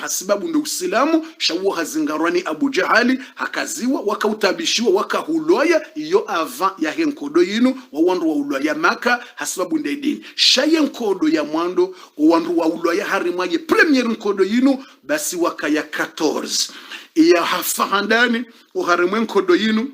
hasibabu ndo Uislamu shawo hazingarwani Abu Jahali hakaziwa wakautabishiwa wakahuloya iyo ava ya henkodo yinu wawandu wa uloya Maka hasibabu ndo dini shaye nkodo ya mwando wawandu wa uloya harimwaye premier nkodo yinu basi wakaya 14 iya hafahandani uharimwe nkodo yinu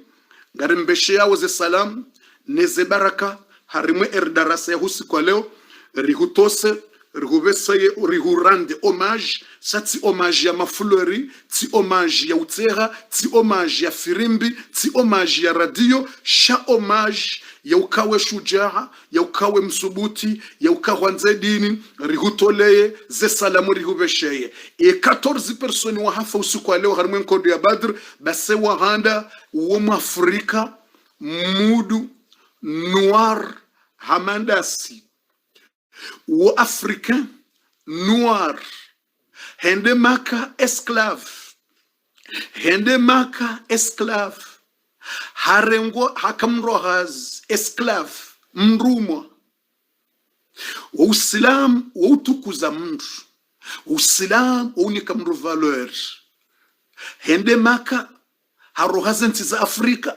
ngarimbeshe yawo ze salam neze baraka harimwe erdarasa ya husi kwa leo rihutose rihuveseye rihurande homage sati homage ya mafulori ti homage ya utera ti homage ya firimbi ti homage ya radio sha homage ya ukawe shujaa ya ukawe msubuti ya ukawe nzedini rihutoleye ze salamu rihuvesheye 14 personi wa hafa usiku leo harimwe nkodo ya Badr base wahanda uwo Afrika mudu noir hamandasi ou africain noir hende Maka esclave harengo hakamrohaz esclave mrumwa Uislam utukuza mndu Uislam unika mndu valeur hende Maka harohazenti za Afrika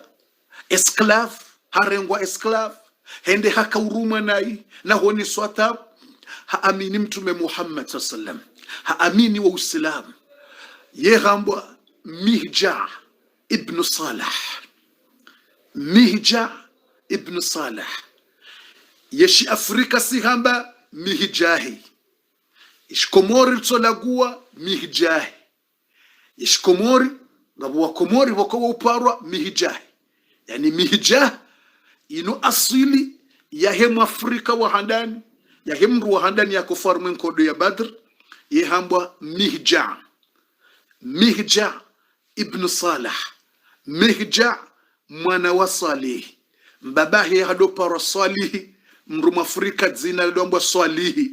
esclave harengwa esclave hende haka uruma nai na honi swata haamini mtume Muhammad sallam haamini wa Uislamu yehambwa Mihja ibn Salah yeshi Afrika sihamba Mihjahi ishkomori tsolagua Mihjahi ishkomori ngabo wa komori wako uparwa Mihjahi yani Mihjah ino asili ya hemu Afrika wa handani ya hemru wa handani ya kufarmu nkodo ya Badr yehambwa Mihja ibn Salah Mihja mwana wa Salih mbabahi hado para Salih mru Afrika zina lomba Salih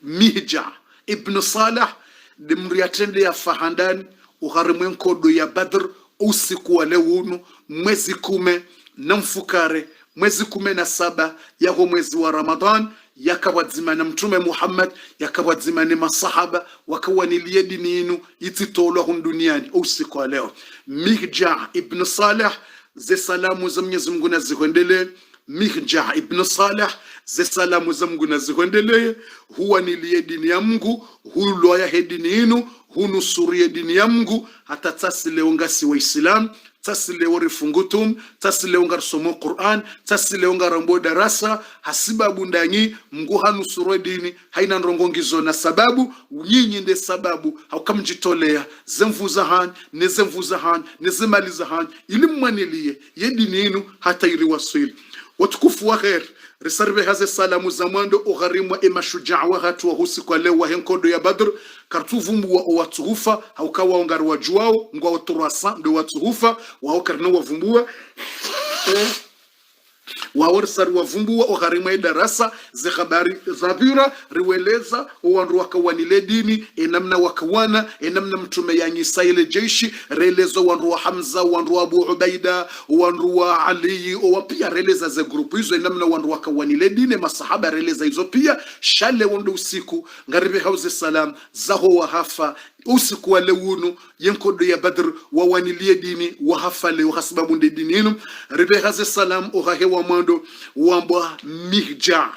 Mihja ibn Salah dimri atende ya fahandani uharimwe nkodo ya Badr usiku wa leo mwezi 10 na mfukare mwezi 17 ya mwezi wa Ramadhan yakawadzima na mtume Muhammad yakawadzima ni masahaba wakawanilie dini inu ititolwa duniani usiku wa leo Mihja ibn Salah ze salamu za Mwenyezi Mungu na zihondele Mihja ibn Salah ze salamu za Mungu na zihondele huwa nilie dini ya Mungu huloya hedini inu hunusurie dini ya Mungu hata tasile ongasi wa Islam tasile warifungutum tasile ungar somo Qur'an tasile ungar rambo darasa hasibabu ndanyi Mungu hanusuru dini haina nrongongizo na sababu nyinyi nde sababu haukamjitolea zemvuza han nezemaliza han ili mmanilie yedini yenu hata ili wasili watukufu wa khair risarbe haze salamu zamando ugharimwa mashujaa wa hatu wa husi kwa leo wa henkodo ya Badr kartuvumbu wa watuhufa haukawa ungar wajuao ngwa waturasa ndo watuhufa wao karna wavumbua waorsar wavumbua ugharimwa darasa ze habari zabira riweleza wandu wakawanile dini enamna wakawana enamna mtume yanyisa ile jeshi relezo wandu wa Hamza wandu wa Abu Ubaida wandu wa Ali o pia releza ze grupu hizo enamna wandu wakawanile dini masahaba releza hizo pia shale wandu usiku ngaribe hauze salam zaho wa hafa usiku wa lewunu yenkodo ya Badr wawanilie dini wahafa leo hasibabu nde dini inu ribe haze salam uhahewa mwando wambwa Mihja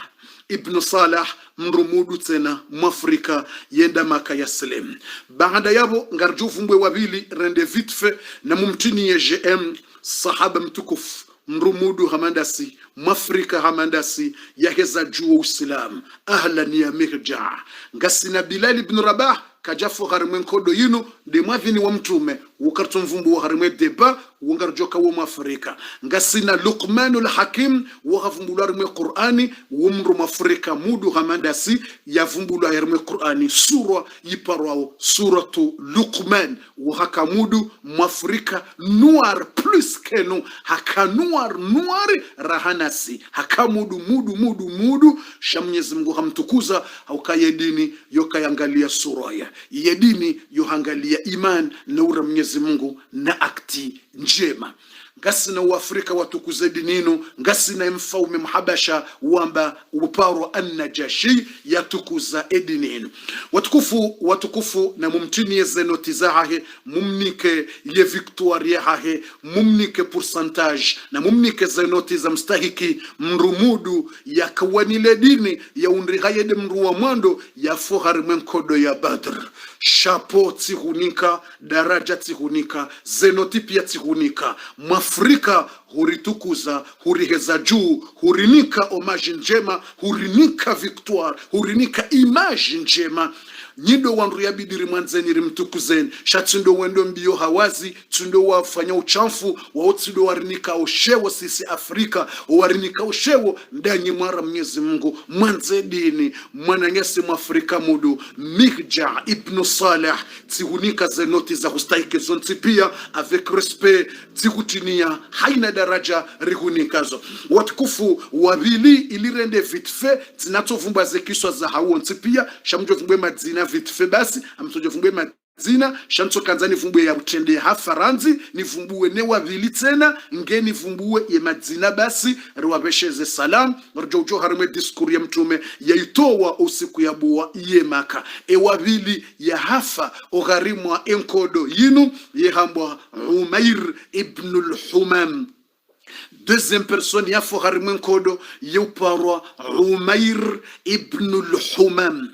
ibn Salah mrumudu tena Mwafrika yenda Maka ya Salim baada yabo ngarjufumbwe wabili rende vitfe na mumtini ya GM sahaba mtukufu mrumudu hamandasi Mwafrika hamandasi yaheza juu Uislamu ahlan ya Mihja ngasina Bilal ibn Rabah kajafu harimwe nkodo yinu de mwavini wa mtume ukartumvumbu wa harimwe deba ungarjoka wa Mwafrika ngasina Luqmanul Hakim wa havumbulu harimwe Qur'ani umru Mwafrika mudu hamandasi yavumbulu harimwe Qur'ani sura yiparwao suratu Luqman wa hakamudu Mwafrika noir plus que nous haka noir rahanasi hakamudu mudu Mwenyezi Mungu hamtukuza haukaye dini yokayangalia sura ya yedini yohangalia iman na ura Mwenyezi Mungu na akti njema ngasina uafrika watukuze dininu ngasina mfaume mhabasha wamba uparo an-Najashi yatukuza edininu watukufu na mumtini zenoti zahahe mumnike ye victoire hahe mumnike pourcentage na mumnike zenoti za mstahiki mrumudu ya kawanile dini ya unrihayede mruwa mwando ya fohari mwenkodo ya Badr chapeau tihunika daraja tihunika zenoti pia tihunika Mwafrika huritukuza huriheza juu hurinika homage njema hurinika victoire hurinika image njema nyido wandu ya bidiri mwanzeni rimtukuzeni shatundo wendo mbio hawazi tundo wafanya uchamfu waotido warinika oshewo sisi Afrika warinika oshewo ndanyi mwara Mwenyezi Mungu mwanze dini mwananyesi Mwafrika mudu Mirja ibn Saleh tihunika zenoti za hustahiki zonti pia avec respect tikutinia haina daraja rihunikazo watukufu wabili ilirende vitfe tinatovumba zekiswa za hauonti pia shamjo vumbwe madzina vitfe basi amtojo vumbwe madzina shanto kanzani vumbwe ya utende hafaranzi ni vumbue ne wabili tena ngeni vumbue ye madzina basi riwabesheze salam rjojo harime diskuri ya mtume yaitowa usiku ya bua ye Maka wabili ya hafa ogharimwa enkodo yinu ye hambwa Umair ibn al-Humam deuxième personne ya foharimwen kodo yauparwa Umair ibn al-Humam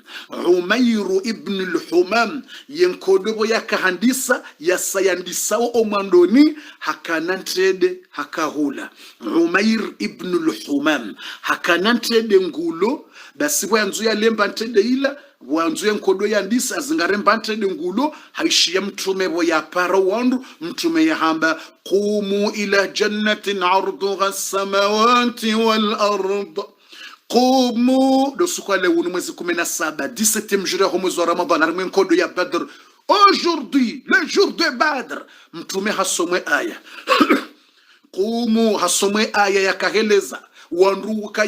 Umair ibn al-Humam yenkodo bo yakahandisa yasayandisa o mandoni hakanantede hakahula Umair ibn al-Humam hakanantede ngulo basi bwanzu ya lemba ntede ila wanzu yenkodo yandisa zingaremba ntede ngulo haishia mtume bo ya para wandu mtume ya hamba qumu ila jannatin arduha as-samawati wal ard qumu do sukwale wunu mwezi 17 17e jour ya mwezi wa Ramadan arimwe nkodo ya Badr aujourd'hui le jour de Badr mtume hasomwe aya qumu hasomwe aya yakaheleza wanruka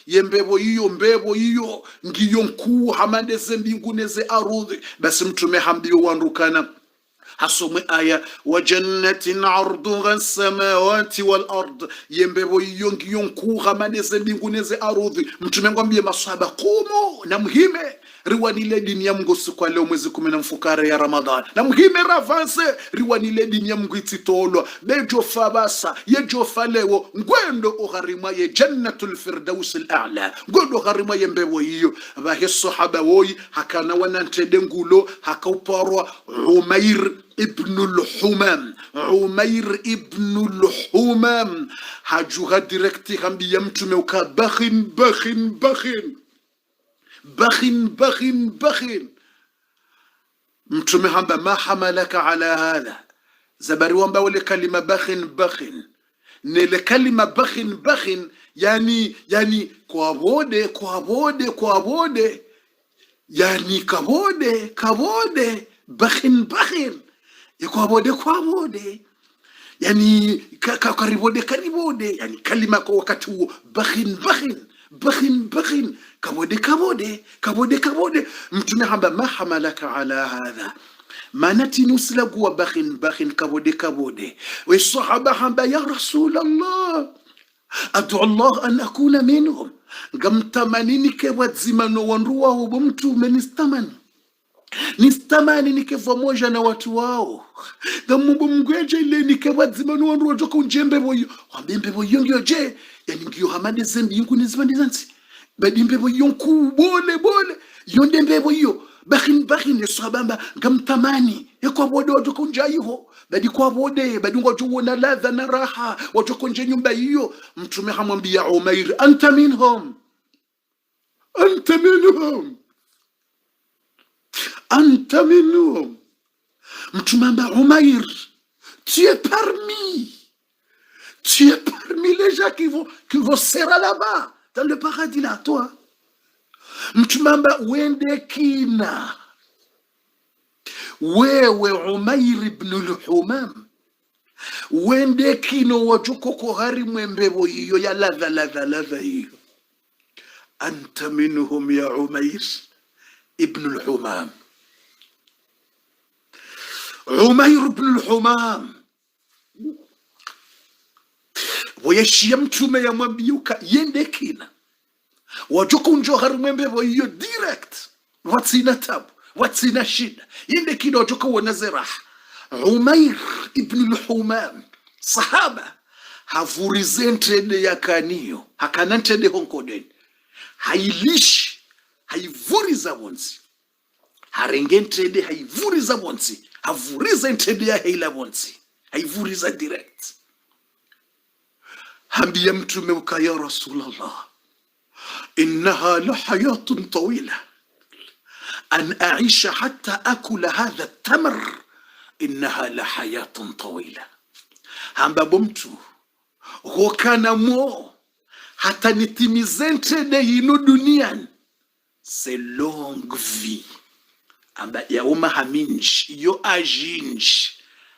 yembebo iyo ngiyo nkuu hamadeze mbinguneze arudhi basi mtume hambio wanrukana hasomwe aya wa jannatin arduha as-samawati wal ard yembebo iyo ngiyo nkuu hamadeze mbinguneze arudhi mtume ngwambie maswahaba qumu na muhime riwanile dini ya Mungu siku leo mwezi 10 mfukare ya Ramadan na muhime ravance riwanile dini ya Mungu ititolwa bejo fabasa yejo falewo ngwendo ogharima ye jannatul firdaus al-a'la ngwendo ogharima ye mbebo hiyo bahe sahaba woyi hakana wanantede ngulo hakauparwa Umair ibn al-Humam Umair ibn al-Humam hajuha direkti hambia mtume uka bakhin mtume hamba ma hamalaka ala hadha zabari wamba wale kalima bakhin nele kalima bakhin yani kwa bode yani kabode bakhin kwa bode yani karibode yani kalima kwa wakati huo bakhin kabode mtume hamba ma hamalaka ala hadha manati nuslagu wa bakhin kabode wa sahaba hamba ya Rasulullah adu Allah an akuna minhum ngamtamanini ke wadzimano wanruwa hubo mtume nistamani nikevo moja na watu wao ngamubo mgweje ile nikewadzimano wanruwa joko njembe boyo wambembe boyo ngyo je yani ngyo hamade zembi yinku nizibandizansi badimbe boyo kubole yonde mbebo hiyo bakhin sahaba ngamtamani yako bode wajoko njayiho badi kwa bode badi ngojo na ladha na raha wajoko nje nyumba hiyo mtume hamwambia Umair anta minhum mtume amba Umair tu es parmi les gens qui vont serrer là-bas dans le paradis là toi mtume amba wende kina wewe Umair ibn al-Humam wende kino wajuko ko hari mwembebo hiyo ya ladha hiyo anta minhum ya Umair ibn al-Humam Umair ibn al-Humam Wayeshia mtume ya mwambiuka yende kina wajoko unjo harimwembe hiyo direct watsina tabu watsina shida yende kina wajoko wanazeraha. Umair ibn al-Humam sahaba havurizentede yakaniyo hakanantede honkodeni hailishi haivuriza bonzi harengentede haivuriza bonzi havurizentede ya heila bonzi haivuriza direct. Hambia mtume uka ya Rasulallah innaha la hayatun tawila an aisha hatta akula hadha التمر innaha la hayatun tawila. Hamba bomtu hokana mo hata nitimizentede yinu duniani c'est longue vie. Amba ya uma haminj yo ajinj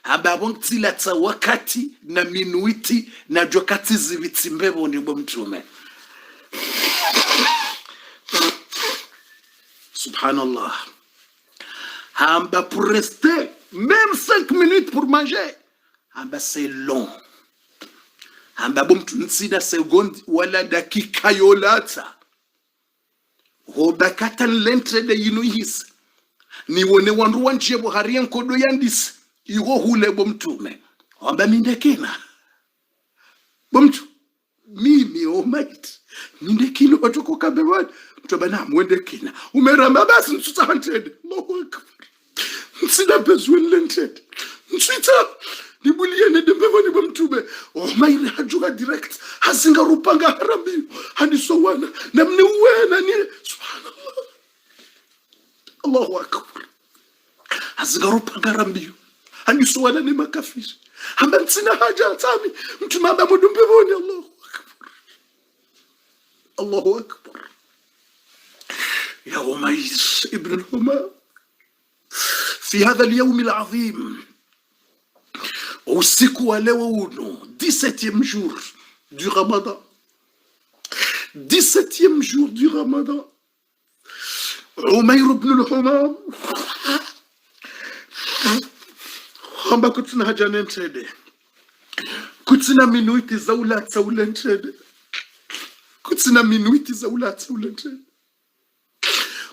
aba bontila tsa wakati na minuiti na jokati ziviti mbebo ni bomtume. Subhanallah. Amba pour rester même 5 minutes pour manger amba c'est long. Amba bomtu nsina sekondi wala dakika yolata hobakata lentrede yinu hisi ni wone wandu wanjie buharian kodo yandis iho hule bomtume amba mindekina bomtu mimi omait mindekina watoko kabewani mtobana mwendekina umeramba basi nsutantede Allahu akbar nsina besoin lentrede nsita nibulie ne dembevani bomtume Umair hajuga direct hasinga rupanga harambi haniso wana namni wena ni subhanallah Allahu akbar hazigarupa ngarambiyo haniso wana ni makafiri hamba ntsina haja tami mtume amba mudumbe boni. Allahu akbar Allahu akbar. يا Umair ibn al-Humam في هذا اليوم العظيم usiku wa leo uno 17e jour du Ramadan 17e jour du Ramadan Umair ibn al-Humam hamba kutina haja nentede kutina minuiti zaula tsaulentede kutina minuiti zaula tsaulentede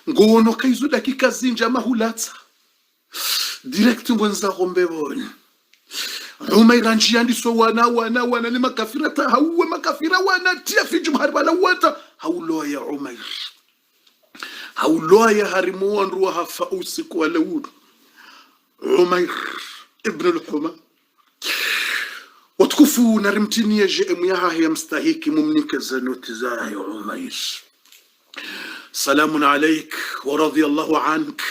ngono kaizo dakika zinja mahulatsa direct mwenza rombeboni. Umair njiandi so wana ni makafira ta hawa makafira wana tia fi jumhar wala wata haulo ya Umair haulo ya harimu wanru hafa usiku wala wudu. Umair ibn al-Humam watukufu narimtini ya jemu yaha ya mstahiki mumnika zanuti zahi Umair. Salamun alaik wa radiyallahu ank.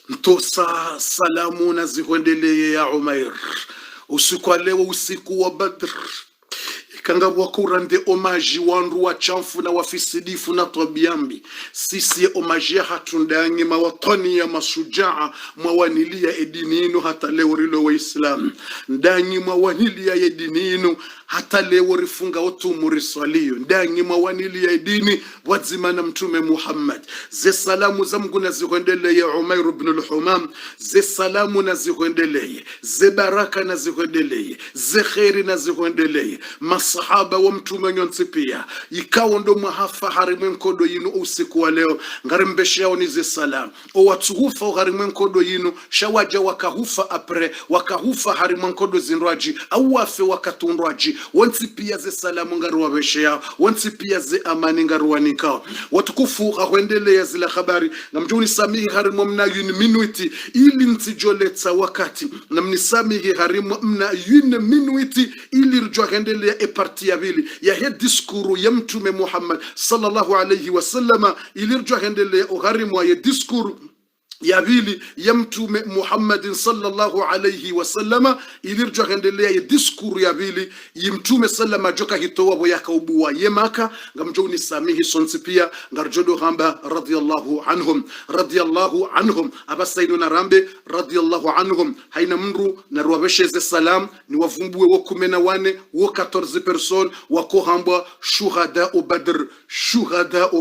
Ntosa salamu na zihwendeleye ya Umair. Usiku wa leo usiku wa Badr ikanga wakurande omaji wandu wa chamfu na wafisidifu na tobiambi sisi omaji ya hatundangi mawatoni ya masujaa mwawanilia edininu hata leo rilo wa Islam ndangi mwawanilia edininu hata leo rifunga otu muriswaliyo ndangi mwawanilia edini wadzimana mtume Muhammad. Ze salamu za Mungu na zihwendeleye Umair ibn al-Humam, ze salamu na zihwendeleye, ze baraka na zihwendeleye, ze kheri na zihwendeleye masahaba wa mtume nyonsi pia ikawa ndo mahafa harimwenkodo yinu usiku wa leo ngarimbeshe yao nize salam o watuhufa harimwenkodo yinu shawaja wakahufa apre wakahufa harimwenkodo zinrwaji au wafe wakatundwaji wansi pia ze salamu ngaruwabeshe yao wansi pia ze amani ngaruwanikao watukufu hawendele zila habari na mjuni samihi harimu mna yuni minuiti ili ntijoletsa wakati na mnisamihi harimu mna yuni minuiti ili rjwa hendele ya parti ya vili ya he diskuru ya mtume Muhammad sallallahu alayhi wa sallama ilirjwa hendele ugharimu ya diskuru ya vili ya mtume Muhammad sallallahu alayhi wa sallama ilirjwa hendele ya diskuru ya vili ya mtume sallama joka hitowa bo yakaubuwa yemaka ngamjoni samihi sonsi pia ngarjodo hamba radiyallahu anhum abasainu na rambe radiyallahu anhum haina mnru na ruwabesheze salam ni wavumbue wo 14 wo 14 person wako hamba shuhada u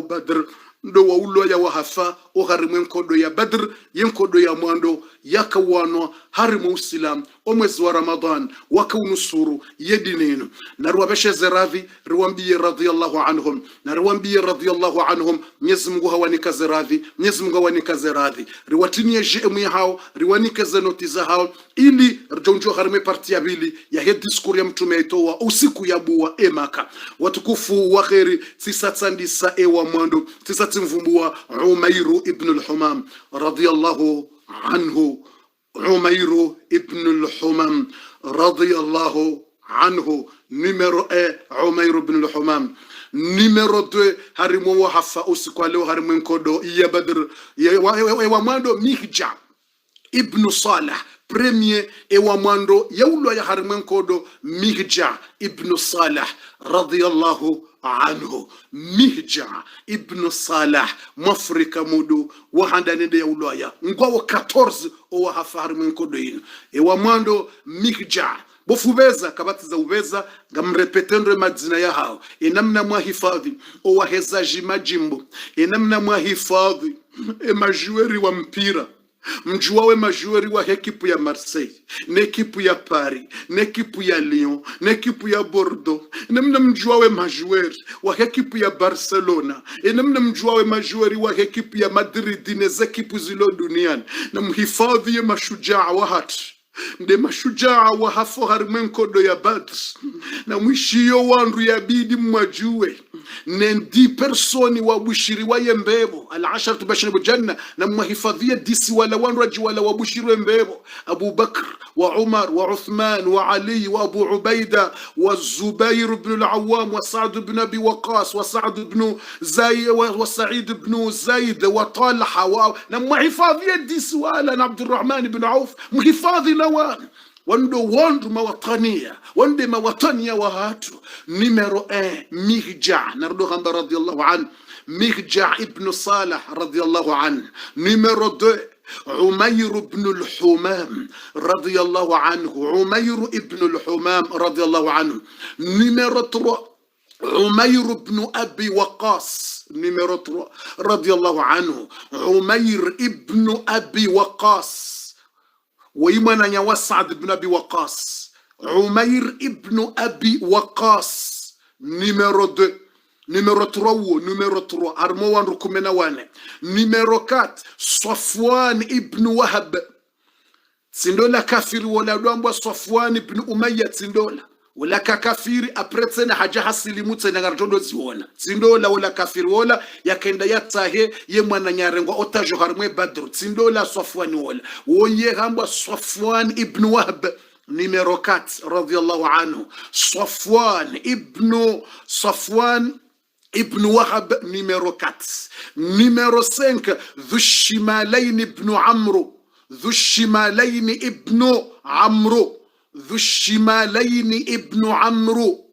Badr ndo wa ulo ya wahafa o harimwe nkodo ya Badr yenkodo ya mwando yakawanwa harimu Islam omwezi wa Ramadhan wakaunusuru yedinenu na ruwabesheze radhi ruwambie radhiyallahu anhum na ruwambie radhiyallahu anhum Mwenyezi Mungu hawanikaze radhi Mwenyezi Mungu hawanikaze radhi riwatinie jemu ya hao riwanikaze noti za hao ili rjonjo harime parti ya bili ya he diskuri ya mtume itoa usiku ya buwa emaka watukufu wa kheri tisatsandisa ewa mwando tisatsimvumbua Umairu ibn al-Humam radhiyallahu anhu Umairu ibn al-Humam radhiyallahu anhu numero 1 Umairu ibn al-Humam numero 2 harimo wa hafa usiku leo harimo nkodo ya Badr wa mwando Mihja ibn Salah premier ewa mwando yaulo ya harimo nkodo Mihja ibn Salah radhiyallahu anhu Mihja ibn Salah Mwafrika mudu wahandanende ya ulaya ngwawo 14 owa hafari mwenkodo ino ewa mwando Mihja bofubeza kabatiza ubeza ngamrepetendre madzina ya hao enamna mwahifadhi owa hezaji majimbo enamna mwahifadhi majueri wa mpira mjuawe majueri wa ekipu ya Marseille nekipu ya Paris nekipu ya Lyon nekipu ya Bordeaux namna mjuawe majueri wa ekipu ya Barcelona namna mjuawe majueri wa ekipu ya Madrid nezekipu zilo duniani na mhifadhi ya mashujaa wa hati nde mashujaa wa hafo harimenkodo ya Badr na mwishiyo wandu ya bidi mwajue nendi personi wa bushiri wa yembebo al-asharatu bashir janna na mwahifadhia disi wala wandu wala wa bushiri mbebo Abu Bakr wa Umar wa Uthman wa Ali wa Abu Ubaida wa Zubair ibn al-Awwam wa Sa'd ibn Abi Waqqas wa Sa'd ibn Zayd wa Sa'id ibn Zayd wa Talha wa na mwahifadhia disi wala na Abdurrahman ibn Auf mhifadhi lawan wando wandu mawatania wande mawatania wa hatu numero 1 Mihja nardo khamba radiyallahu an Mihja ibn Salah radiyallahu an numero 2 Umayr ibn al-Humam radiyallahu anhu Umayr ibn al-Humam radiyallahu anhu numero 3 Umayr ibn Abi Waqqas numero 3 radiyallahu anhu Umayr ibn Abi Waqqas ويمنا نيا سعد بن ابي وقاص عمير ابن ابي وقاص numéro 2 numéro 3 numéro 3 armoan rukumena wane numéro 4 Safwan ibn Wahab sindola kafiri wala dwambwa Safwan ibn Umayyah sindola wala kafiri après na haja hasilimu tsena ngarjondo ziona sindola wala kafiri wala yakenda yatahe ye mwana nyarengo otajo harmwe Badr sindola Safwan wala woye hamba Safwan ibn Wahb numéro 4 radiyallahu anhu Safwan ibn Wahb numéro 4 numéro 5 Dhu Shimalayn ibn Amru Dhu Shimalayn ibn Amru ذو الشمالين ابن عمرو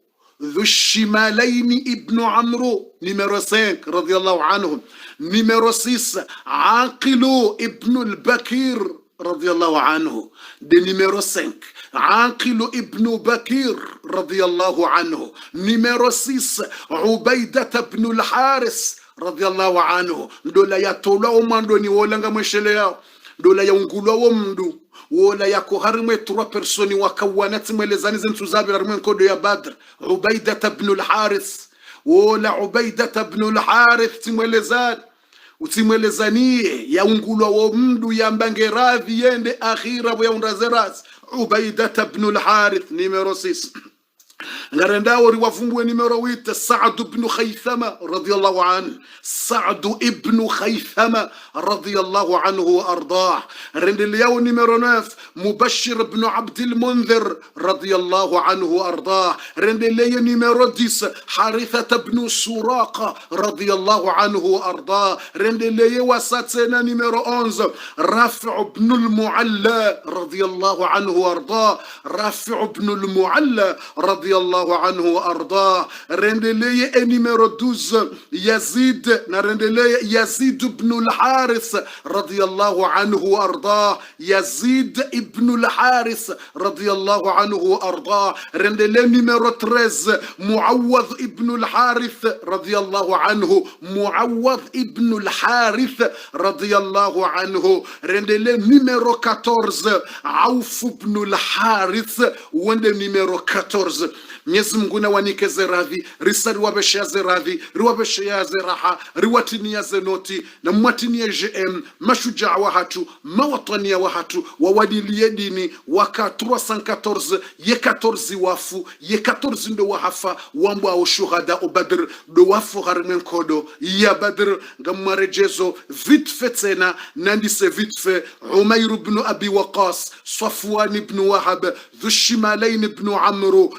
ذو الشمالين ابن عمرو numéro 5 رضي الله عنهم numéro 6 عاقل ابن البكير رضي الله عنه de numéro 5 عاقل ابن بكير رضي الله عنه numéro 6 عبيدة بن الحارث رضي الله عنه دولا يطولوا وماندوني ولنغا مشليا دولا يونغولوا ومدو ولا يكو هرمي 3 personi wakawanati mwelezani zentu zabi harmwe nkodo ya Badr Ubaida ibn al-Harith wala Ubaida ibn al-Harith timwelezani utimwelezanie ya ungulwa wa mdu ya mbange radhi yende akhira ya undazeraz Ubaida ibn al-Harith numero 6 ngarendawo riwavumbwe numero 8 Sa'd ibn Khaythama radiyallahu anhu Sa'd ibn Khaythama radiyallahu anhu wa ardah rendeliyawo numero 9 Mubashir ibn Abd al-Munzir radiyallahu anhu wa ardah rendeliyawo numero 10 Haritha ibn Suraqa radiyallahu anhu wa ardah rendeliyawo satena numero 11 Rafi' ibn al-Mu'alla radiyallahu anhu wa ardah Rafi' ibn al-Mu'alla radiyallahu radiyallahu anhu wa ardah. Rendeleye numero 12 Yazid, na rendeleye Yazid ibn al-Haris radiyallahu anhu wa ardah. Yazid ibn al-Haris radiyallahu anhu wa ardah. Rendeleye numero 13 Muawwadh ibn al-Harith radiyallahu anhu. Muawwadh ibn al-Harith radiyallahu anhu. Rendeleye numero 14 Auf ibn al-Harith, wende numero 14. Mwenyezi Mungu na wanikeze radhi, risari wabeshaze radhi, riwabeshaze raha, riwatiniaze noti, na mwatinie GM, mashujaa wa hatu, mawatania wa hatu, wawadilie dini, waka 314, ye 14 wafu, ye 14 ndo wahafa, wambwa au shuhada o Badr, do wafu harimen kodo, ya Badr, ngamarejezo, vite fait tena, nandise vite fait, Umayr ibn Abi Waqas, Safwan ibn Wahab, Dhushimalain ibn Amru,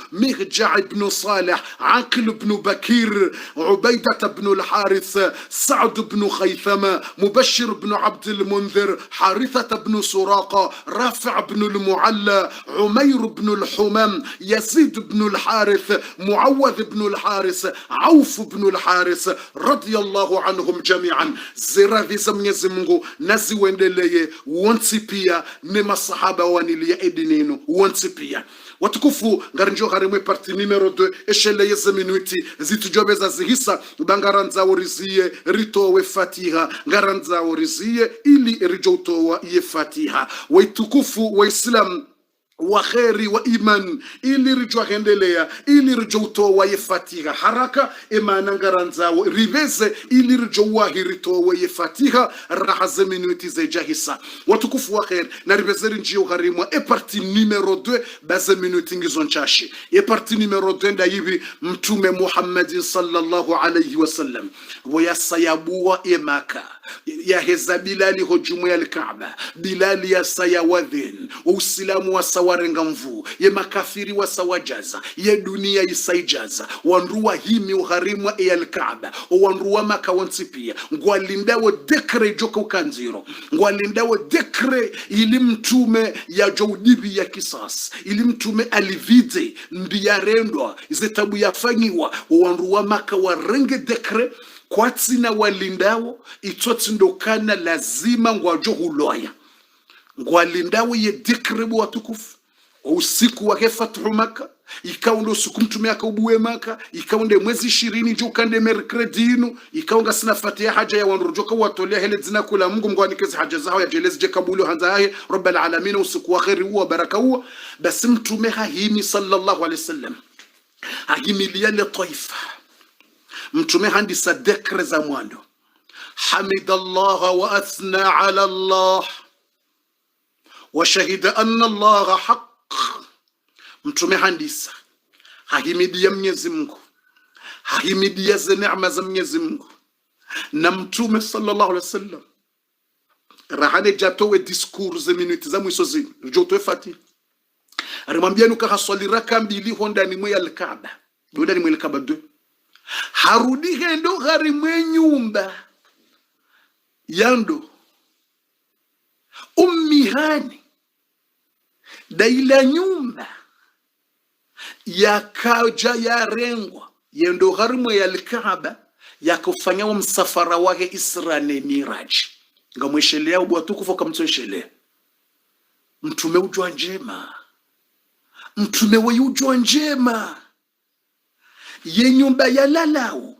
مرجع بن صالح، عاقل بن بكير، عبيدة بن الحارث، سعد بن خيثمة، مبشر بن عبد المنذر، حارثة بن سراقة، رافع بن المعلى، عمير بن الحمام، يزيد بن الحارث، معوذ بن الحارث، عوف بن الحارث رضي الله عنهم جميعا. زراذي زمنيزي Mungu nazi uendelee wonsi pia ni masahaba wanilia edinino wonsi pia watukufu ngarinjo harimwe parti numero 2 eshele yeze minuti zitujobeza zihisa bangaranza orizie ritowe Fatiha ngaranza orizie ili rijotowa ye Fatiha. Waitukufu wa Islam wa kheri wa iman ili rijwa hendelea ili rijouto wa Fatiha haraka imana ngaranzao riveze ili rijwa hirito wa Fatiha rahaze minuti za jahisa. Watukufu wa kheri na rivezeri njio harimwa parti numero 2 baze minuti ngizonchashi. Parti numero 2 nda hivi Mtume Muhammad sallallahu alayhi wasallam wayasayabuwa Maka ya heza Bilali hojumu ya Kaaba, Bilali ya sayawadhin Uislamu wa sawarenga mvu, ye makafiri wa sawajaza, ye dunia isaijaza, wanruwa himi uharimwa ya Kaaba, wanruwa Maka wansipia, ngwalindawo dekre joko kanziro, ngwalindawo dekre ili Mtume ya jaudibi ya kisas, ili Mtume alivide ndiyarendwa zetabu yafanyiwa, wanruwa Maka warenge dekre kwatsi na walindawo itoti ndokana lazima ngwajo huloya ngwalindawo ye dikribu watukufu usiku wa Fathu Maka ikaunda usiku Mtume akaubuwe Maka ikaunde mwezi 20 jukande mercredinu ikaunga sina Fatiha haja ya wanrujoka watolea hele zina kula Mungu ngwanikeze haja zao ya jelezi je kabulu hanzaye Rabbul alamin usiku wa khairi wa baraka huwa. Basi Mtume hahimi sallallahu alaihi wasallam hahimilia le taifa Mtume handisa dekre za mwando hamidallah wa athna ala Allah wa shahida anna Allah haq. Mtume handisa hahimidia Mwenyezi Mungu, hahimidia ze neema za Mwenyezi Mungu, na Mtume sallallahu alaihi wasallam rahane jatowe discours ze minute za mwiso zini jotowe Fatiha arimwambia nuka haswali raka mbili honda ni mwe al-Kaaba honda ni mwe al-Kaaba 2 harudi hendo gari mwe nyumba yando ummihani daila nyumba yakaja ya rengwa yendo gari mwe ya al-Kaaba yakufanya wa msafara wake Isra na Miraj ngamweshelea ubwatukufu kamtoshelea. Mtume ujwa njema, Mtume we ujwa njema ye nyumba ya lalao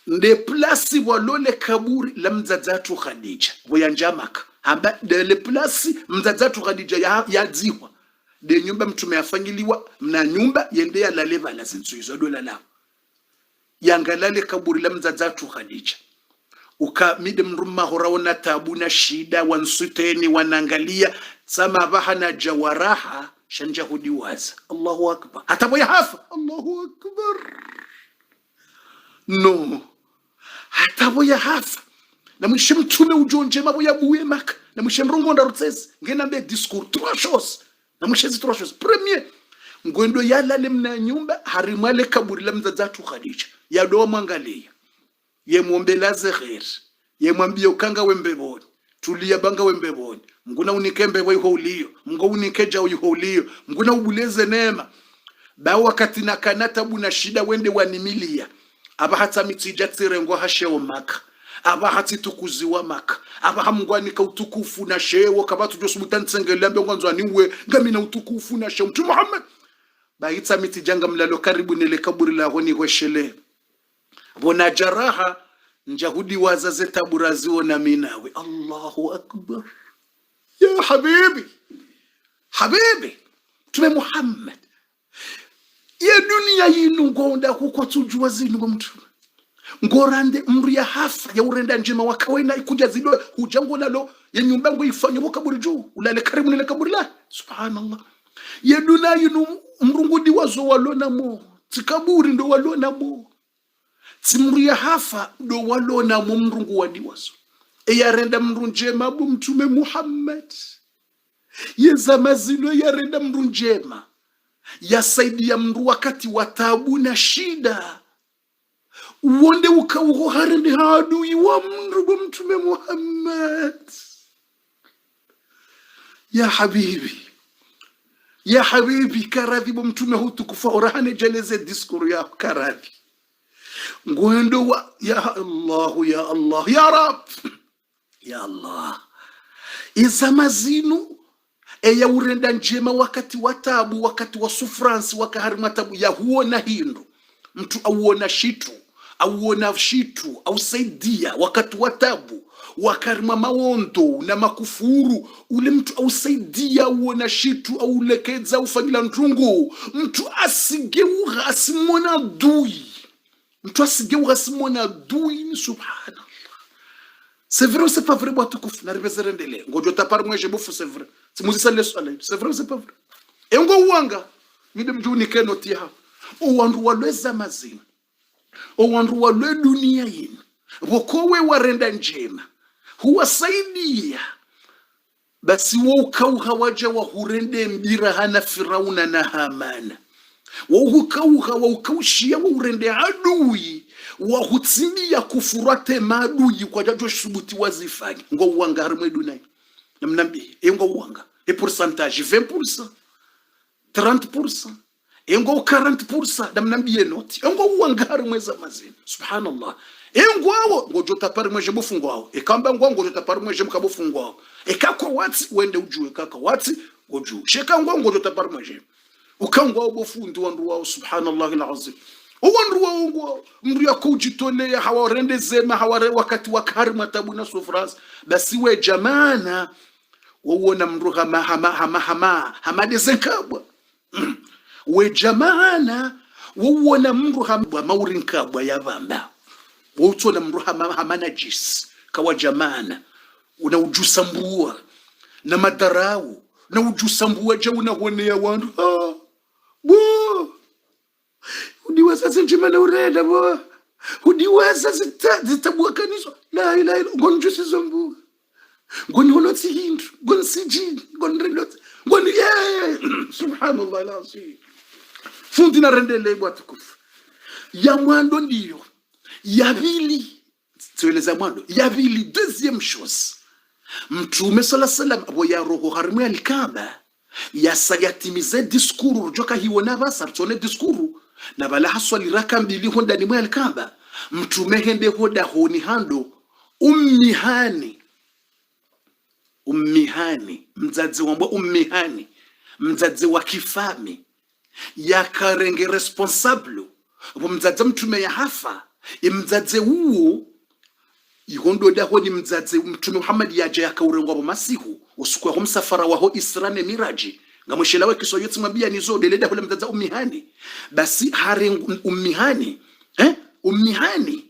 nde plasi walole kaburi la mzadzatu Khadija voyanjamaka hamba de le plasi mzadzatu Khadija ya ziwa de nyumba Mtume afanyiliwa na nyumba yende ya laleva la zinsuizo do lalao yangalale kaburi la mzadzatu Khadija ukamide mruma horaona tabu na shida wansuteni wanangalia sama bahana jawaraha shanja hudiwaza Allahu akbar hataboya hafa Allahu akbar no hataboya hafa na mwishe Mtume ujonje mabo ya buwe Maka na mwishe mrongo ndarutsezi ngena mbe discours 3 choses na mwishe zi 3 choses. Premier ngwendo yala lemna nyumba harimale kaburi la mzadzatu Khadija ya do mwangalia ye muombelaze khair ye mwambie ukanga wembeboni tulia banga wembeboni mnguna unikembe weho ulio mngo unikeja uho ulio mnguna ubuleze neema ba wakati na kanata buna shida wende wanimilia aba hata mitija tsirengo hasheo maka aba hati tukuziwa maka aba hamngwani ka utukufu na shewo kabatu josubutan tsengelembe ngwanzo aniwe ngami na utukufu na shewo Mtume Muhammad ba hita mitijanga mlalo karibu nile kaburi la honi weshele bona jaraha njahudi wazaze taburaziwo na minawe. Allahu akbar ya habibi Mtume Muhammad ya dunia yinu ngonda kuko tujua zinu Mtume ngorande mri ya hafa ya urenda njema wakawaina ikuja zido hujango lalo ya nyumba ngo ifanye kaburi juu ulale karibu nile kaburi la subhanallah ya dunia yinu mrungudi wazo walona mo tikaburi ndo walona mo timri ya hafa ndo walona mo mrungu wadiwazo ya renda mrunjema bu Mtume Muhammad ya zamazilo ya renda mrunjema ya saidi ya mru wakati wa taabu na shida uonde ukauho harende hadui wa mru Mtume Muhammad. Ya habibi karadhi bo Mtume hutukufa orahane jaleze diskuru ya karadhi ngwendo wa ya Allah ya Rab ya Allah izamazinu eya urenda njema wakati wa tabu wakati wa sufransi wakaharima tabu ya huona hindu mtu auona shitu au saidia wakati wa tabu wakarima mawondo na makufuru ule mtu au saidia uona shitu au lekeza ufanyila ntungu mtu asigeuha asimona dui subhanallah. C'est vrai ou c'est pas vrai boîte kouf na ribezere ndele ngojo tapar moi je bofu c'est vrai c'est muzisa le soleil c'est vrai ou c'est pas vrai e ngo uanga mide mjuni kenoti ha o wandu walweza mazima o wandu walwe dunia yini wokowe warenda njema huwasaidia basi wokauha waja wa hurende mbira hana Firauna na Hamana waukaushia waurende adui wahutimia kufurate maadui kwa jajo shubuti wazifanya ngo uanga harimwe dunai namnambi ngo uanga pourcentage 20% 30% ngo 40% namnambi noti ngo uanga harimwe za mazini subhanallah ngo awo ngo jota pare mwe jebufungo awo kamba ngo jota pare mwe jemkabufungo awo kako wati wende ujue kaka wati goju sheka ngo jota pare mwe ukangwa obofundi wandu wao subhanallah alazim wandu wao mru yakujitole hawarende zema haware wakati wakarima tabu na sufras basi we jamana wauona mru hamade zekabwa we jamana wauona mru maurin-kabwa yavamba wauona mru hamana jis kawa jamana una ujusambua na madarau na ujusambua je unahonea wandu bo udiweza zinjima na ureda bo udiweza zitabua kanisa la ilaha illa ngonju sizombu ngoni holotsi hindu ngon sijini ngon relotsi ngoni subhanallah alazim fundi na rendele bwatu kufu ya mwando ndiyo ya vili tueleza mwando ya vili deuxième chose Mtume sallallahu alayhi wasallam abo ya roho harimu ya Kaaba yasayatimize diskuru rujoka hiwona basa tone diskuru na bala haswali raka mbili honda ni mwa Kaaba Mtume hende hoda honi hando ummihani mzazi wambo ummihani mzazi wa kifami yakarenge responsable abo mzazi Mtume ya hafa imzazi huo ihondo daho ni mzazi Mtume Muhammad yaje yakaurengo abo masihu usukwa ho msafara waho Isra na Miraji ngamushelawe kisoyoti mwambia nizo deleda kule mzazi ummihani basi hare ummihani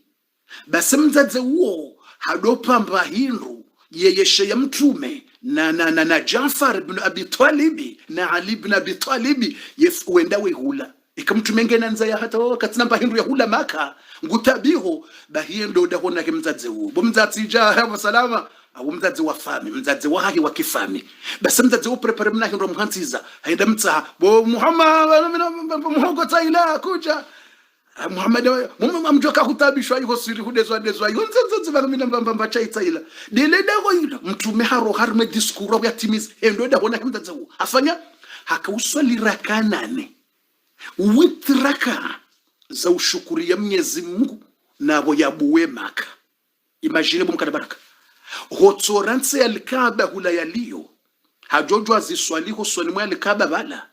basi mzazi huo hadopamba hindu yeyeshe ya Mtume na Jafar ibn Abi Talib na Ali ibn Abi Talib wenda wehula ikamtume ngena nza ya hata wakati namba hindu ya hula maka ngutabiho bahiendo dahona ke mzazi huo bo mzazi ja salama au mzazi wa fami mzazi wa hahi wa kifami basi mzazi wo prepare mna hindu mhanziza haenda mtsa bo Muhammad ila kuja Muhammad amjoka kutabishwa yuko siri hudezwa yonzenze bamina mbamba chaitsaila dele dago yilo Mtume haro harme diskura ya timiz endo dahona ke mzazi huo afanya hakauswali rakanane witraka za ushukuria Mwenyezi Mungu nabo yabuwe Maka. Imagine bumkana baraka hotsoranse al-Kaaba hula yaliyo hajojwa ziswaliho swali mwa al-Kaaba bala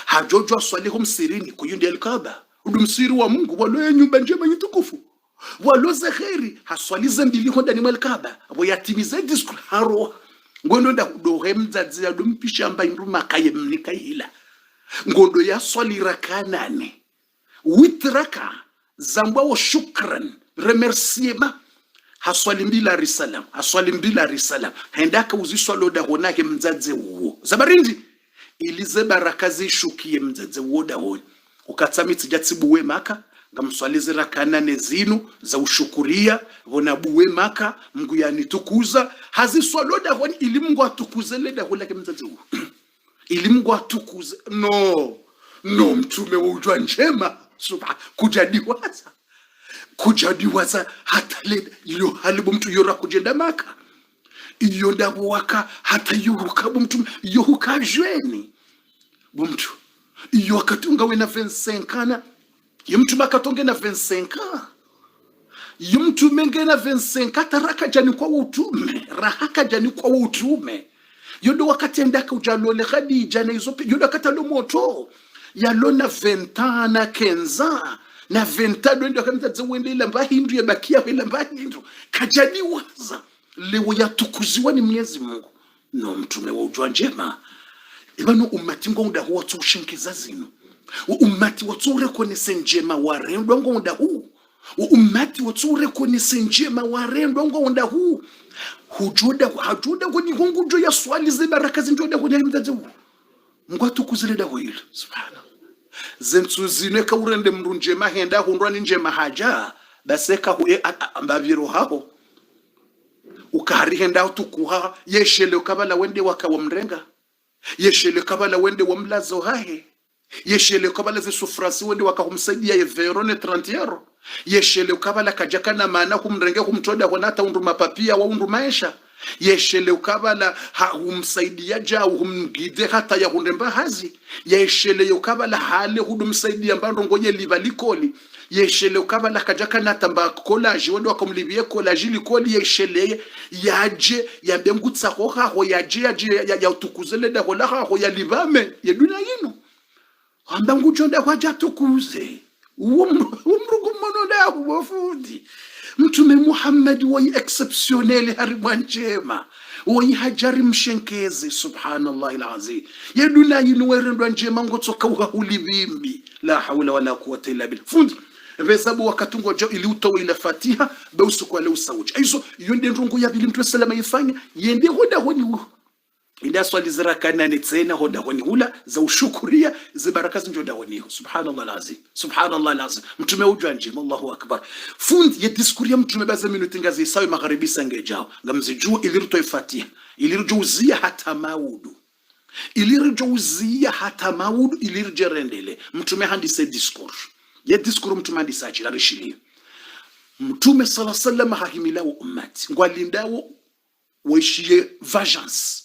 hajojwa swaliho msirini kuyundi al-Kaaba udumsiri wa Mungu walo nyumba njema nyitukufu walo zaheri haswalize mbili honda ni mwa al-Kaaba abo yatimize diskur haro ngondo da dohemza zia dumpisha amba induma kaye mnika hila ngondo ya swali rakanane witraka zamba wa shukran remerciement haswali mbila risalam hendaka uziswalo da honake mzadze uwo zabarindi ilize baraka zishukiye mzadze uwo da honi ukatsamitsi jatsibuwe Maka ngamswalize rakanane zinu za ushukuria vonabuwe Maka Mungu yanitukuza haziswalo da honi ili Mungu atukuze le da honake mzadze uwo ili Mungu atukuze no mtume wa ujwa njema kujadiwaza hata le iyo halibu mtu yora kujenda Maka iyo ndabu waka hata yuhuka mtu yuhuka jweni mtu iyo wakatunga we na 25 ana mtu makatonge na 25 mtu menge na 25 taraka jani kwa utume rahaka jani kwa utume yodo wakati endaka ujalole Khadija na izope yodo katalo moto yalona 20 na 15 na 20 ndo kamita zwende ila mbahindu ya bakia ila mbahindu kajani waza lewo yatukuziwa ni Mwenyezi Mungu no mtume wa ujwa njema ibano umati ngonda huwa tushinkiza zinu umati wature kone senjema warendo ngonda huu umati wature kone senjema warendo ngonda huu hujoda kwenye ngongujo ya swali ze baraka zinjoda kwenye mzazi huu ngwatu kuzileda hwile subhana zentu zineka urende mrunje mahenda hundwani njema haja baseka huye ambaviro hao ukari henda utukuha yeshele ukabala wende wakawa mrenga yeshele ukabala wende wa mlazo hahe yeshele ukabala ze sufrasi wende wakahumsaidia ye verone 30 euro yeshele ukabala kajaka na maana kumrenge kumtoda honata unduma papia wa undumaisha yeshele ukabala humsaidia jao humgide hata ya hundemba hazi yeshele ukabala hale hudumsaidia mbando ngoye livalikoli yeshele ukabala kajaka na tamba collage wende wakamlibie collage likoli yeshele yaje yambengutsa ho yaje ya utukuzele da hola ho ya livame ya dunia yino ambangu chonda kwa jatukuze umrugu monoda kubofundi mtume Muhammad wa exceptionnel harimwa njema wa hajari mshenkeze subhanallah alazim ya dunia yino werendwa njema ngotsoka uhulivimbi la hawla wala quwwata illa billah fundi vesabu wakatungo jo ili utowe ila Fatiha bausu kwa leo sauji aizo yonde ndungu ya bili mtu salama ifanya yende hoda honi inda swali zirakanane tsena hoda honi hula za ushukuria za baraka zinjoda honi subhanallah alazim mtume ujwa njema Allahu akbar fundi ya diskuria mtume baza minuti ngazi sawi magharibi sangejao ngamzijua iliritoe Fatiha ilirjouzia hata maudu ilirjerendele mtume handise discours ya discours mtume handisa ajira rishili mtume sallallahu alaihi wasallam hahimilawo ummati ngwalindawo waishie vengeance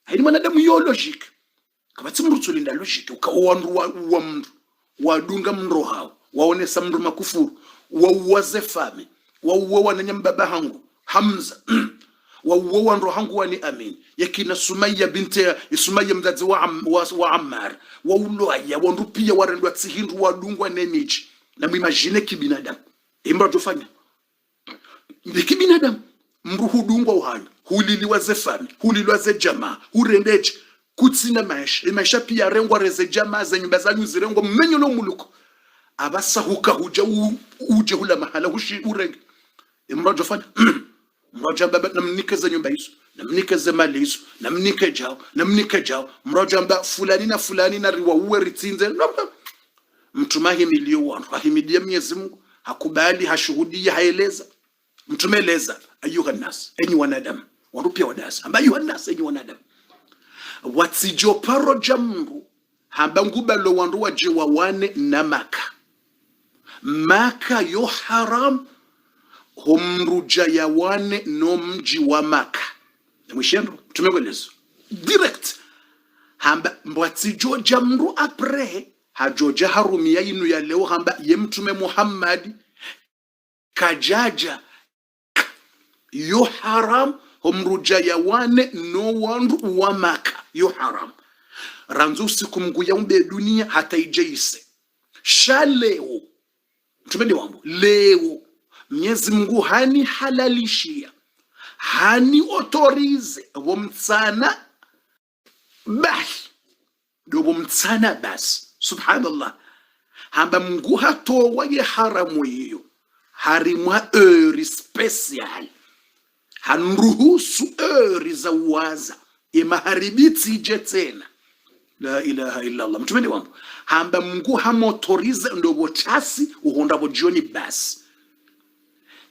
haini mwanadamu yo logique kabati mrutu linda logique ukawandu wa mru wadunga mro hao waonesa mru makufuru wauwaze fame wauwa na nyambaba hangu Hamza wauwa ndo hangu wani Amin yakina Sumaya binti Sumaya mzazi wa Ammar wauloya wandupia warendwa tsihindu wadungwa nemiji na muimagine kibinadamu imbra jofanya kibinadamu mruhu dungwa uhana huliliwa ze fami huliliwa ze jamaa hurendeje kutsina maisha pia rengwa reze jamaa za nyumba zanyu zirengwa mmenyo no muluko abasa huja uje hula mahala hushi urenge imrajo fanya mrajo baba namnikeza nyumba hizo namnikeza mali hizo namnike jao mrajo amba fulani na riwa uwe ritsinze mtumahi milio hahimidia Mwenyezi Mungu hakubali hashuhudia haeleza mtumeleza ayuha nas enyi wanadamu warupia wadasa amba ayuha nas enyi wanadamu watsijo paro jamru hamba ngubalo wandu wajewa wane na Maka yo haram humruja ya wane no mji wa Maka mwishendo tumegelezo direct hamba watsijo jamru apre hajoja harumia inu ya leo hamba ye mtume Muhammad kajaja yo haram homruja ya wane no wandu wa Maka yo haram ranzu usiku mgu ya umbe dunia hata ijeise sha leo mtume wangu leo Mwenyezi Mungu hani halalishia hani otorize womtsana bahi dobo mtsana basi subhanallah hamba Mungu hatowa ye haramu hiyo harimwa euri special hanruhusu euri za uwaza imaharibiti ije tena. La ilaha illa Allah. Mtume wangu hamba Mungu hamotorize ndobo chasi uhonda bojioni basi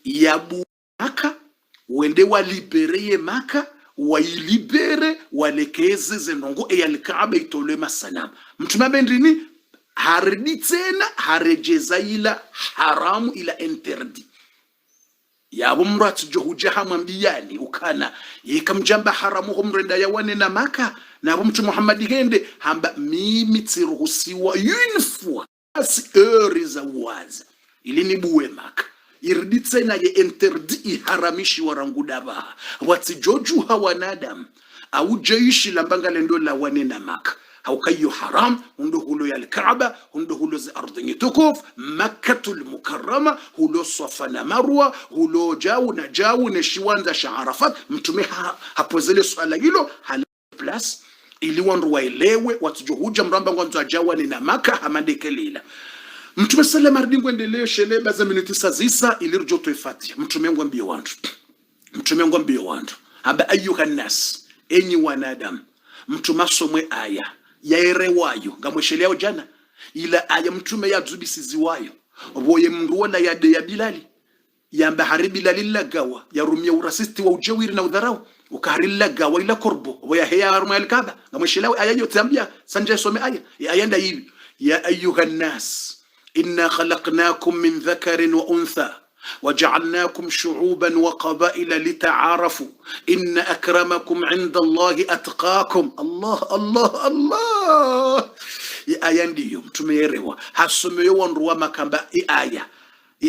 yabu Maka wende walibereye Maka wailibere walekeze zenongo eyalikaaba itole masalamu. Mtume abendrini haridi tena harejeza ila haramu ila interdit yabo mratu johuja hamambiyani ukana yekamjamba haramu humrenda yawane na Maka na mtu Muhammad gende hamba mimi tsiruhusiwa yunfua asi za waza ili nibuwe Maka iridi tena ye interdit iharamishi warangudaba wati joju hawanadam au jeishi lambanga lendo la wane na Maka haukayo haram hundo hulo ya Kaaba hundo hulo za ardhi tukuf Makkatul Mukarrama hulo Safa na Marwa hulo jau na shiwanda sha Arafat. Mtume hapozele swala hilo hala plus ili wandu waelewe watujohuja mramba ngwanzo ajawa ni na Maka hamandekelela. Mtume sallallahu alayhi wasallam endelee shele baza minuti sazisa ili rujoto ifatia. Mtume ngwambie wandu haba ayuha nas enyi wanadamu mtume somwe aya yaerewayo ngamwesheleo jana ila aya mtume ya zubisiziwayo boye mruola ya de ya Bilali yamba hari Bilali lagawa ya rumia urasisti wa ujawiri na udharau ukaharilla gawa ila korbo boya heya aruma al-Kaaba ngamwesheleo aya yote ambia sanje some aya aya nda hivi ya ayuha nas inna khalaqnakum min dhakarin wa untha وجعلناكم شعوبا وقبائل لتعارفوا إن أكرمكم عند الله أتقاكم. الله الله الله يا آية ديو تميروا حسميوا نروا مكانبا آية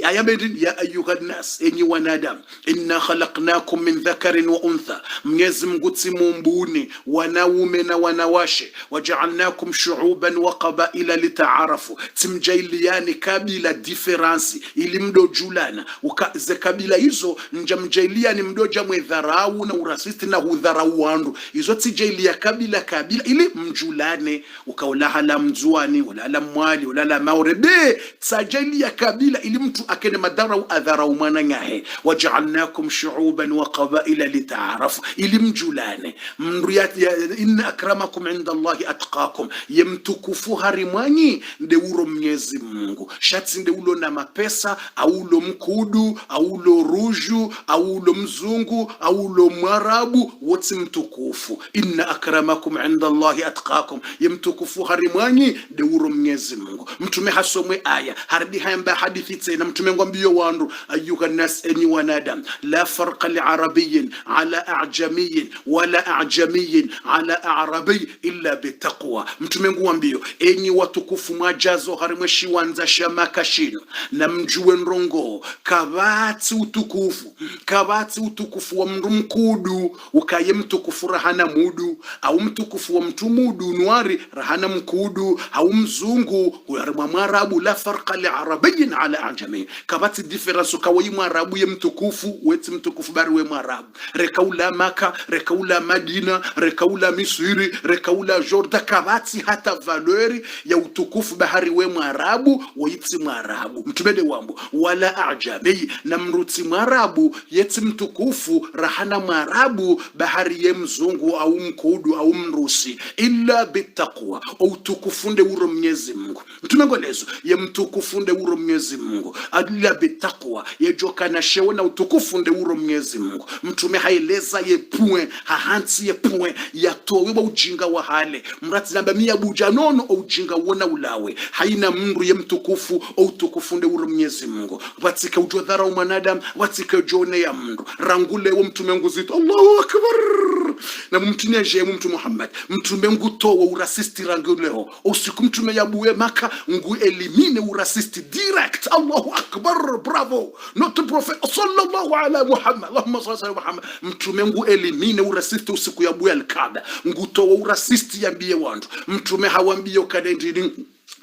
aya bedin ya ayuha nas enyi wanadamu inna khalaqnakum min dhakarin wa untha Mwenyezi Mungu timumbuni wanaume na wanawashe waja'alnakum shu'uban wa qabaila litaarafu timjailiani kabila difference ili mdo julana ukaze kabila hizo njamjailiani mdoja mwedharau na urasisti na hudharau wandu hizo tijailia kabila ili mjulane ukaulaha la mzuani wala la mwali wala la maurebe tajailia kabila ili mtu akene madarau adharau manangahe waja'alnakum shu'uban wa qabaila litaarafu ili mjulane mriyat inna akramakum inda Allahi atqakum yemtukufu harimwanyi ndeuro Mwenyezi Mungu shatsi ndeulo na mapesa au lo mkudu au lo ruju au lo mzungu au lo mwarabu wote mtukufu inna akramakum inda Allahi atqakum yemtukufu harimwanyi ndeuro Mwenyezi Mungu. Mtume hasomwe aya haridi hamba hadithi tena mtume ngwambio wandu ayuha nas enyi wanadam la farqa li arabiyyin ala a'jamiyyin wala a'jamiyyin ala arabi illa bitaqwa. Mtume ngwambio enyi watukufu mwajazo harimwe shiwanza shamaka shino na mjuwe nrongo kabati utukufu wa mndu mkudu ukaye mtukufu rahana mudu au mtukufu wa mtu mudu nwari rahana mkudu au mzungu harimwa mwarabu la farqa li arabiyyin ala a'jamiyyin kabati difference kawayi mwarabu ye mtukufu weti mtukufu bari we mwarabu rekaula Maka rekaula Madina rekaula Misiri rekaula Jordan kabati hata valeri ya utukufu bahari we mwarabu weti mwarabu. Mtumede wambu wala a'jami na mruti mwarabu yeti mtukufu rahana mwarabu bahari ye mzungu au mkudu au mrusi illa bitaqwa utukufunde uro Mwenyezi Mungu. Mtumengolezo ye mtukufunde uro Mwenyezi Mungu adila bitaqwa yejoka na shewo na utukufu nde uro Mwenyezi Mungu. Mtume haeleza ye point hahanti ye point yatowe wa ujinga wa hale mrati namba miya buja nono o ujinga wona ulawe haina mndu ye mtukufu o utukufu nde uro Mwenyezi Mungu watika ujodhara umanadam watika ujone ya mndu rangule wa mtume nguzito Allahu akbar na mumtunia jemu mtu Muhammad mtume ngutowa urasisti rangi leo usiku mtume yabuwe Maka ngu elimine urasisti direct. Allahu akbar, bravo notre prophète sallallahu ala Muhammad Allahumma salli ala Muhammad mtume ngu elimine urasisti usiku yabuwe al-Kaaba ngutowa urasisti yambie wantu mtume hawambie kadendini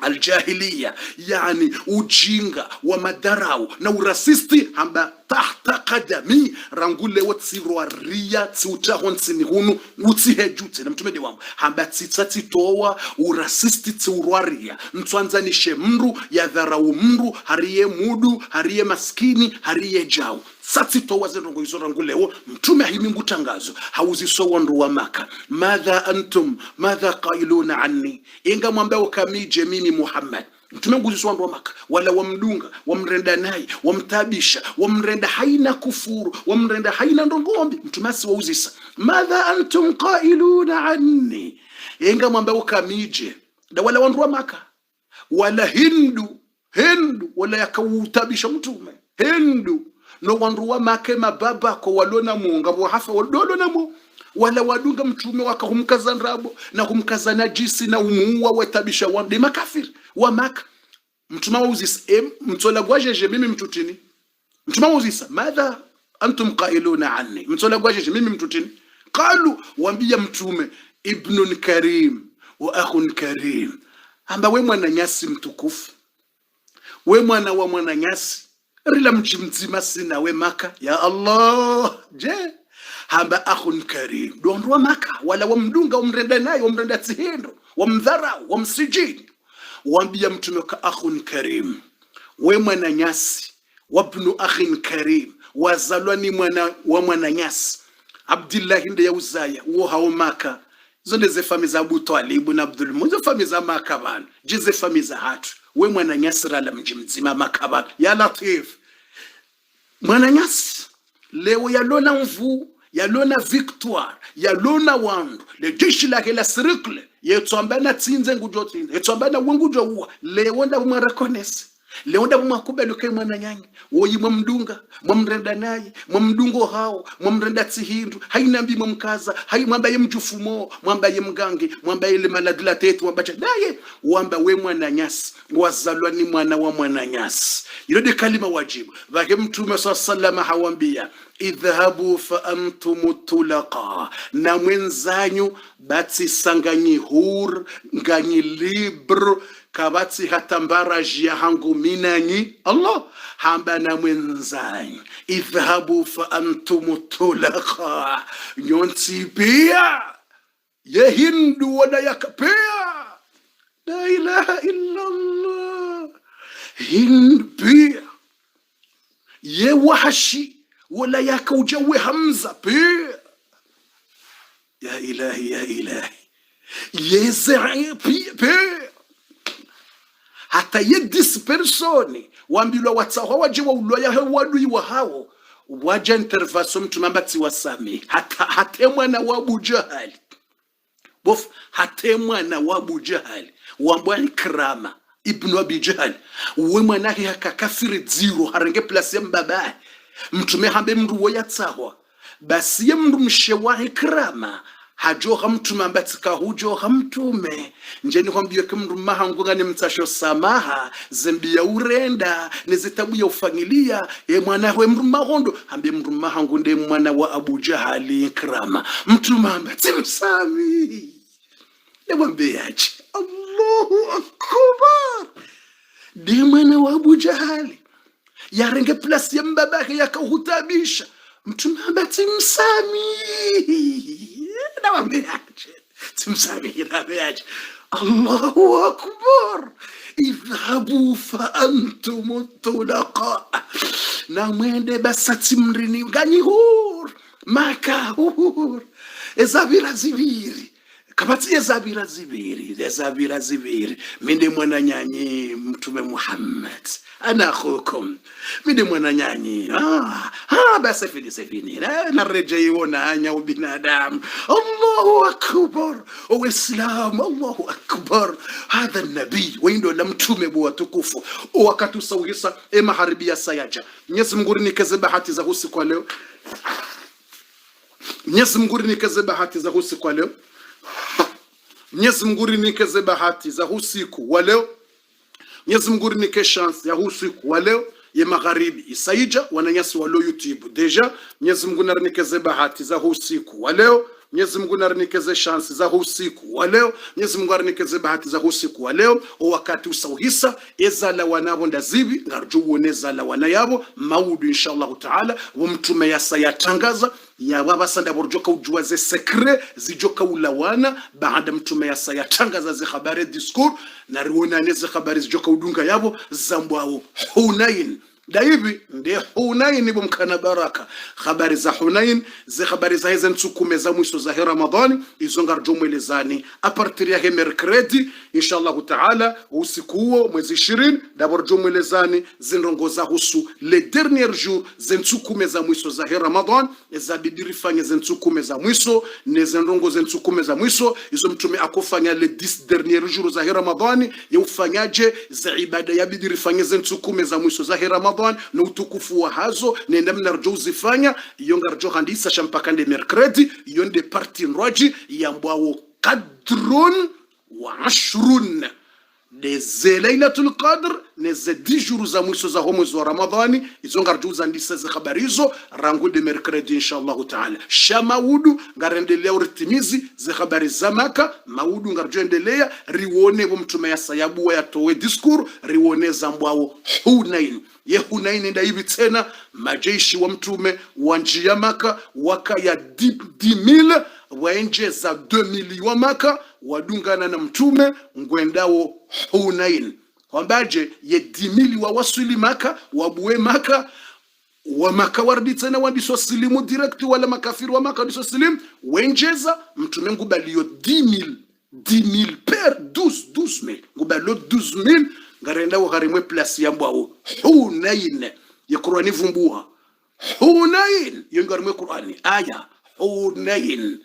aljahiliya, yani ujinga wa madarau na urasisti hamba tahta qadami rangule watsirwa ria tsiutahonsini hunu utsihejute na mtume wangu hamba tsitsati towa urasisti tsiurwaria mtwanzanishe mndu ya dharau mndu hariye mudu hariye maskini hariye jao sati towa zenongo izo rangulewo mtume himingu tangazo hauziso wandu wa Maka madha antum madha qailuna anni inga mwambao kamije mimi Muhammad mtume nguziso wandu wa Maka wala wamdunga wamrenda naye wamtabisha wamrenda haina kufuru wamrenda haina ndongombi mtume asi wauzisa madha antum qailuna anni inga mwambao kamije da wala wandu wa Maka wala hindu wala yakautabisha mtume hindu no wandu wa Maka mababa ko walona munga wahafa walona mu wala wadunga mtume wakahumkaza nrabo na humkaza najisi na umuua watabisha wande makafiri wa Maka mtume wauzisa mtola gwajeje mimi mtutini mtume wauzisa madha antum qailuna anni mtola gwajeje mimi mtutini qalu wambia mtume ibnun karim wa akhun karim amba we mwana nyasi mtukufu we mwana wa mwana nyasi rila mji mzima sina we Maka ya Allah je hamba akhun karim dondu wa Maka wala wamdunga wamrenda naye wamrenda tihendo wamdhara wamsijini wambia mtume ka akhun karim we mwana nyasi wabnu akhin karim wazalwa ni mwana wa mwana nyasi Abdullah nde ya uzaya wo hao Maka zonde ze fami za Abu Talib na Abdul Munzo fami za Maka bana jize fami za hatu we mwana nyasi rala mji mzima Maka bana ya Latif mwana nyasi leo yalona mvu yalona victoire yalona wandu le jeshi lake la circle yetsambana tsinze ngujo tsinze yetsambana wengujo uwa leo nda mwarekonesi leo nda mwakubelo ke mwana nyanyi woyi mwamdunga mwamrenda naye mwamdungo hao mwamrenda tsihindu hainambi mwamkaza haimwamba ye mjufumo mwamba ye mgangi mwamba ile maladila tetu mwambacha naye wamba we mwana nyasi wazalwa ni mwana wa mwana nyasi yode kalima wajibu vake mtume sallallahu hawambia idhahabu fa antum tulaqa na mwenzanyu batsi sanganyi hur nganyi libre kabati hatambaraji ya hangu minanyi Allah hamba na mwenzanyu idhahabu fa antum tulaqa nyonti pia ye hindu wala yakapea la ilaha illa Allah hindu pia ye wahashi wala yakaujawe Hamza pia ya ilahi yezai pia hata ye 10 personi wambilwa watsaho waje wa uloya wadui wa hao waje intervention mtumambati wasami hata mwana wa Abu Jahal bof hata mwana wa Abu Jahal wambwa Ikrama ibn Abi Jahal we mwana yake kafiri zero harenge place mbaba mtume hambe mndu woyatsaho basi ye mndu mshewa Ikrama hajoha mtume ambatika hujoha mtume njeni kwambia kumndu mahangu ngani mtasho samaha zembi ya urenda nezitabu ya ufangilia ye mwana we mndu mahondo hambe mndu mahangu nde mwana wa Abu Jahali Ikrama mtume ambatika msami yewambeaji Allahu akbar de mwana wa Abu Jahali yarenge plus ya mbabake yakahutabisha mtume ambatika msami Allahu akbar idhabu fa antum tulaqa na mwende basati mrini ganyi hur Maka hur ezabira zibiri kabati ezabira zibiri minde mwana nyanyi mtume Muhammad ana akhukum minde mwana nyanyi basi fini na rejeiona anya ubinadamu Allahu akbar uislam Allahu akbar hadha nabii windo la mtume bwa tukufu wakati usawisa maharibia sayaja Mwenyezi Mungu nikeze bahati za usiku leo Mwenyezi Mungu nikeze bahati za usiku wa leo. Mwenyezi Mungu nikeze bahati za usiku wa leo. Mwenyezi Mungu nike chance ya usiku wa leo ye magharibi isaija wananyasi wa YouTube deja. Mwenyezi Mungu nikeze bahati za usiku wa leo. Mwenyezi Mungu nikeze chance za usiku wa leo. Mwenyezi Mungu nikeze bahati za usiku wa leo. Wakati usauhisa ezala wanabo ndazibi ngarjo uoneza la wanayabo maudu inshallah taala wa mtume yasa yatangaza ya baba sanda borjoka ujuaze sekre zijoka ulawana baada mtume yasa yatangaza ze habari discours na riona neze habari zijoka udunga yabo zambwao Hunain. Daivi ndiye Hunain bumkana baraka. Habari za Hunain ze habari za hizo nsukume za mwisho za Ramadhani izo ngarjo mwelezani a partir ya mercredi inshallah taala usiku huo mwezi 20 daborjo mwelezani zindongo za husu le dernier jour ze nsukume za mwisho za Ramadhani za bidirifanya ze nsukume za mwisho ne zindongo ze nsukume za mwisho izo mtume akofanya le 10 dernier jour za Ramadhani ya ufanyaje za ibada ya bidirifanya ze nsukume za mwisho za Ramadhani na utukufu wa hazo nenda mnarjo uzifanya iyo ngarjo handisa shampaka nde mercredi iyo nde parti nroji ya mbwao qadrun wa ashrun de Lailatul Qadr neze 10 jours za mwisho za mwezi wa Ramadhani izo ngarjo uzandisa ze habari hizo rangu de mercredi inshallah taala. Shamaudu ngarendelea uritimizi ze habari za Maka maudu ngarjo endelea riwone bo mtume ya sayabu ya towe discours riwone za mbwao Hunain. Ye Hunain nda hivi tena majeshi wa mtume wa njia Maka waka ya 10,000 waenje za 2,000,000 wa Maka wadungana na mtume ngwendao Hunain. Kwambaje ye 10,000 wa wasuli Maka wabuwe Maka wa Maka wardi tena wandiso silimu direct wala makafiri wa Maka wandiso silimu wenjeza mtume ngubalio 10,000 per 12,000 ngubalio 12,000 ngarenda uharimwe place ya mbwao Hunain ya Qur'ani vumbua Hunain yengarimwe Qur'ani aya Hunain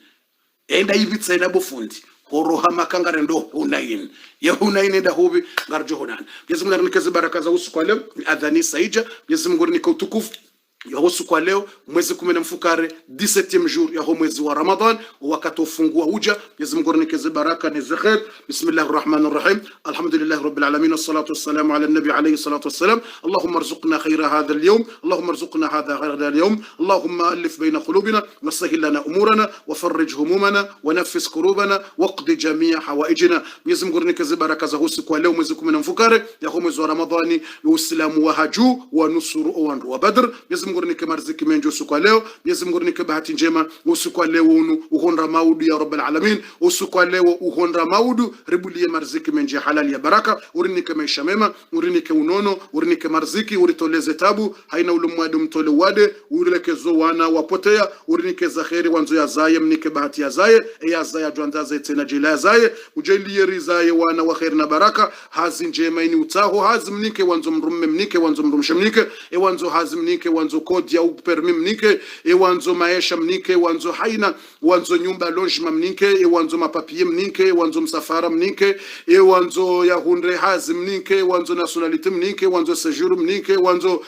enda hivi tsaina bofundi horoha makangarendo Hunain ya Hunain enda hobi ngarjo Hunain. Mwenyezi Mungu nikeze baraka za usiku wa leo adhani saija. Mwenyezi Mungu nikautukufu ya usiku wa leo mwezi 10 mfukare 17e jour ya mwezi wa Ramadhan wakati ufungua uja. Mwenyezi Mungu nikeze baraka ni khair. Bismillahir Rahmanir Rahim. Alhamdulillahi Rabbil Alamin wassalatu wassalamu ala an-nabi alayhi salatu wassalam. Allahumma arzuqna khayra hadha al-yawm. Allahumma arzuqna hadha al-yawm. Allahumma alif bayna qulubina wasahhil lana umurana wafarrij humumana wanaffis kurubana waqdi jami' hawaijina. Mwenyezi Mungu nikeze baraka za usiku wa leo mwezi 10 mfukare ya mwezi wa Ramadhani Uislamu wa haju wa nusuru wa Badr. Mungu nike marziki menjo usiku wa leo. Mwenyezi Mungu nike bahati njema usiku wa leo uhonra maudu ya Rabbul Alamin. Usiku wa leo uhonra maudu ribulie marziki menjo halali ya baraka. Urinike maisha mema, urinike unono, urinike marziki, uritoleze tabu haina ulumwadu mtole wade, urilekezo wana wapotea, urinike za kheri wanzo ya zaye mnike bahati ya zaye ya zaya juandaze tena jila ya zaye ujelie rizaye wana wa kheri na baraka hazi njema ini utaho hazi mnike wanzo mrumme mnike wanzo mrumshe mnike wanzo hazi mnike wanzo kodi ya upermi mnike wanzo maisha mnike wanzo haina wanzo nyumba logement mnike wanzo mapapie mnike wanzo msafara mnike wanzo ya hundre hazi mnike wanzo nationalite mnike wanzo séjour mnike wanzo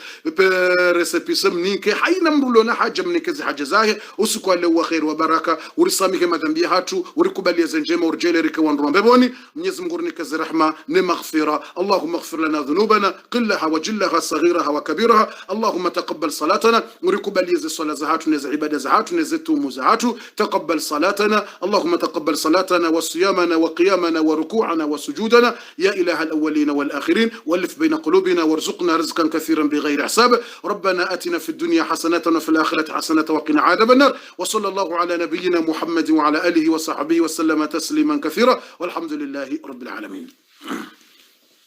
resepise mnike haina mrulo na haja mnike zi haja zahe usiku wa leo wa khair wa baraka urisamike madhambi hatu urikubalia zenjema urjele rike wandu mbeboni. Mwenyezi Mungu nike zi rahma ni maghfira. Allahumma ighfir lana dhunubana qillaha wa jillaha saghiraha wa kabiraha. Allahumma taqabbal صلاتنا وركبل يز الصلاة زهات نز عبادة زهات نز توم زهات تقبل صلاتنا. اللهم تقبل صلاتنا وصيامنا وقيامنا وركوعنا وسجودنا يا إله الأولين والآخرين والف بين قلوبنا وارزقنا رزقا كثيرا بغير حساب. ربنا آتنا في الدنيا حسنة وفي الآخرة حسنة وقنا عذاب النار. وصلى الله على نبينا محمد وعلى آله وصحبه وسلم تسليما كثيرا والحمد لله رب العالمين.